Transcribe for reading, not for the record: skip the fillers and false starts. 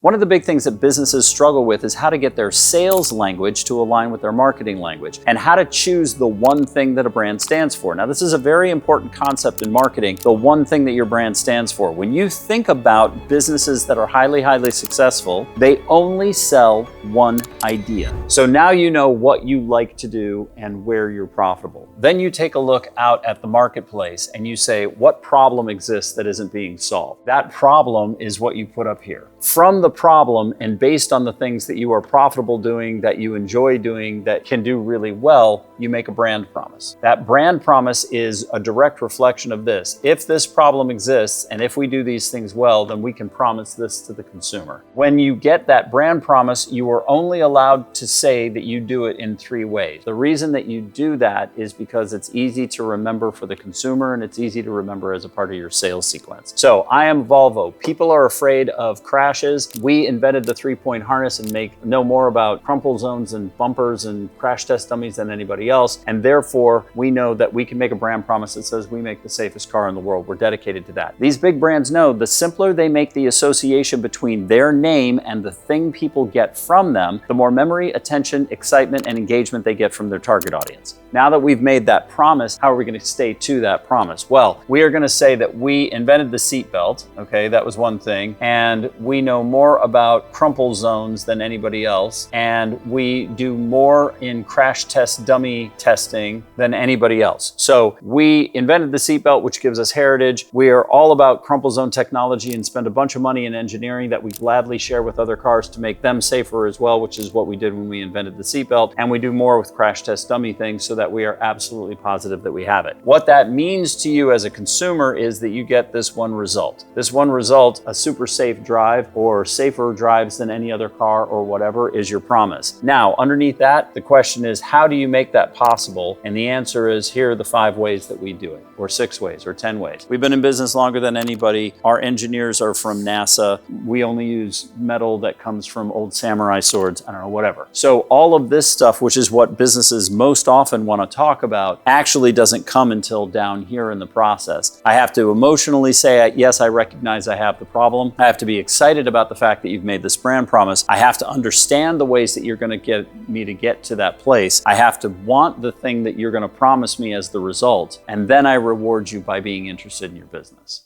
One of the big things that businesses struggle with is how to get their sales language to align with their marketing language and how to choose the one thing that a brand stands for. Now, this is a very important concept in marketing, the one thing that your brand stands for. When you think about businesses that are highly successful, they only sell one idea. So now you know what you like to do and where you're profitable. Then you take a look out at the marketplace and you say, what problem exists that isn't being solved? That problem is what you put up here. From the problem and based on the things that you are profitable doing, that you enjoy doing, that can do really well, you make a brand promise. That brand promise is a direct reflection of this. If this problem exists and if we do these things well, then we can promise this to the consumer. When you get that brand promise, you are only allowed to say that you do it in 3 ways. The reason that you do that is because it's easy to remember for the consumer and it's easy to remember as a part of your sales sequence. So I am Volvo. People are afraid of crashes. We invented the 3-point harness and know more about crumple zones and bumpers and crash test dummies than anybody else. And therefore, we know that we can make a brand promise that says we make the safest car in the world. We're dedicated to that. These big brands know the simpler they make the association between their name and the thing people get from them, the more memory, attention, excitement, and engagement they get from their target audience. Now that we've made that promise, how are we going to stay to that promise? Well, we are going to say that we invented the seatbelt. Okay, that was one thing. And we know more about crumple zones than anybody else. And we do more in crash test dummy testing than anybody else. So we invented the seatbelt, which gives us heritage. We are all about crumple zone technology and spend a bunch of money in engineering that we gladly share with other cars to make them safer as well, which is what we did when we invented the seatbelt. And we do more with crash test dummy things so that we are absolutely positive that we have it. What that means to you as a consumer is that you get this one result. This one result, a super safe drive or safer drives than any other car or whatever, is your promise. Now, underneath that, the question is, how do you make that possible? And the answer is, here are the 5 ways that we do it, or 6 ways, or 10 ways. We've been in business longer than anybody. Our engineers are from NASA. We only use metal that comes from old samurai swords, I don't know, whatever. So all of this stuff, which is what businesses most often want to talk about, actually doesn't come until down here in the process. I have to emotionally say, yes, I recognize I have the problem. I have to be excited about the fact that you've made this brand promise. I have to understand the ways that you're going to get me to get to that place. I have to want the thing that you're going to promise me as the result. And then I reward you by being interested in your business.